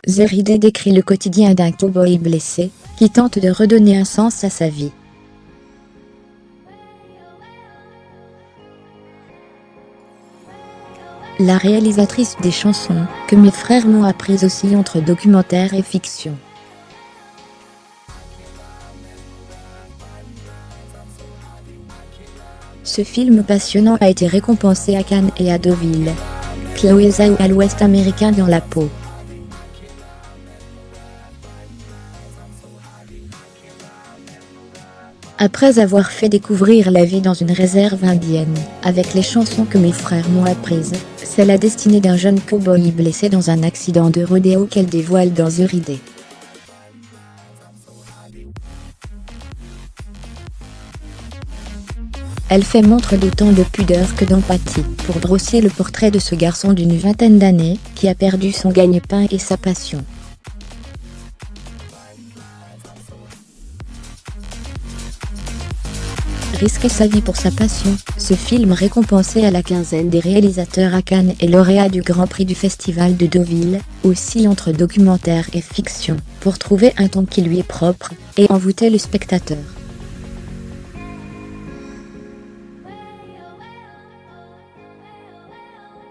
Zéridé décrit le quotidien d'un cow-boy blessé, qui tente de redonner un sens à sa vie. La réalisatrice des chansons que mes frères m'ont apprises oscille entre documentaire et fiction. Ce film passionnant a été récompensé à Cannes et à Deauville. Chloé Zhao à l'Ouest américain dans la peau. Après avoir fait découvrir la vie dans une réserve indienne, avec les chansons que mes frères m'ont apprises, c'est la destinée d'un jeune cow-boy blessé dans un accident de rodéo qu'elle dévoile dans Zéridé. Elle fait montre d'autant de pudeur que d'empathie, pour brosser le portrait de ce garçon d'une vingtaine d'années, qui a perdu son gagne-pain et sa passion. Risquer sa vie pour sa passion, ce film récompensé à la quinzaine des réalisateurs à Cannes et lauréat du Grand Prix du Festival de Deauville, oscille entre documentaire et fiction, pour trouver un ton qui lui est propre, et envoûter le spectateur.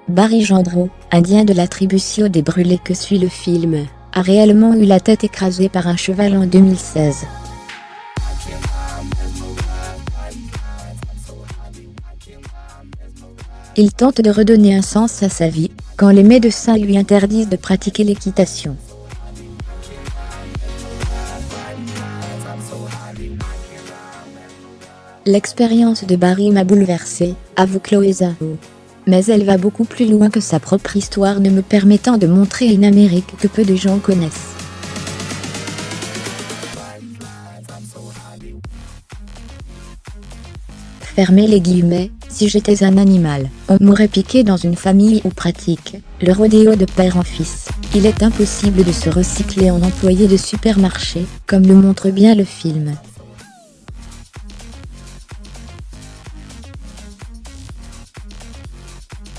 Barry Gendreau, indien de la tribu Sioux des Brûlés que suit le film, a réellement eu la tête écrasée par un cheval en 2016. Il tente de redonner un sens à sa vie, quand les médecins lui interdisent de pratiquer l'équitation. L'expérience de Barry m'a bouleversée, avoue Chloé Zhao. Mais elle va beaucoup plus loin que sa propre histoire ne me permettant de montrer une Amérique que peu de gens connaissent. Fermez les guillemets, si j'étais un animal, on m'aurait piqué dans une famille où pratique le rodéo de père en fils. Il est impossible de se recycler en employé de supermarché, comme le montre bien le film.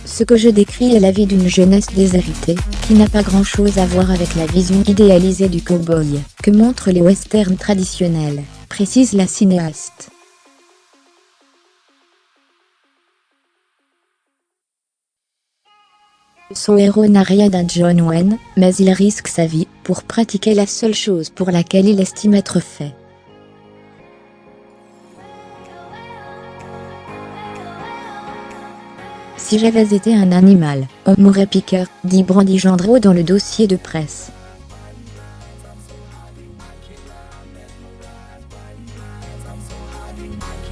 Ce que je décris est la vie d'une jeunesse déshéritée, qui n'a pas grand-chose à voir avec la vision idéalisée du cow-boy, que montrent les westerns traditionnels, précise la cinéaste. Son héros n'a rien d'un John Wayne, mais il risque sa vie pour pratiquer la seule chose pour laquelle il estime être fait. Si j'avais été un animal, on m'aurait piqué, dit Barry Gendreau dans le dossier de presse.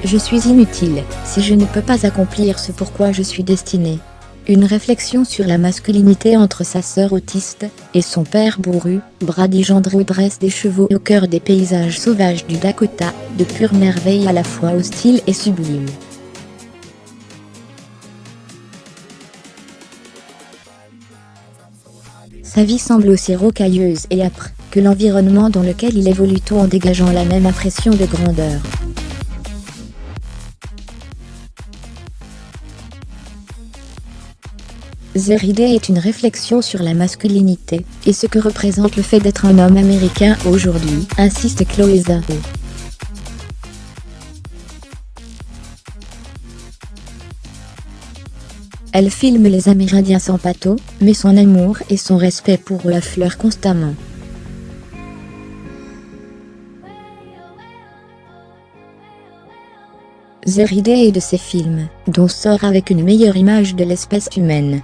Je suis inutile, si je ne peux pas accomplir ce pourquoi je suis destiné. Une réflexion sur la masculinité entre sa sœur autiste et son père bourru, Barry Gendreau dresse des chevaux au cœur des paysages sauvages du Dakota, de pure merveille à la fois hostile et sublime. Sa vie semble aussi rocailleuse et âpre que l'environnement dans lequel il évolue, tout en dégageant la même impression de grandeur. Zéridé est une réflexion sur la masculinité, et ce que représente le fait d'être un homme américain aujourd'hui, insiste Chloé Zhao. Elle filme les Amérindiens sans pâteau, mais son amour et son respect pour eux affleurent constamment. Zéridé est de ces films, dont sort avec une meilleure image de l'espèce humaine.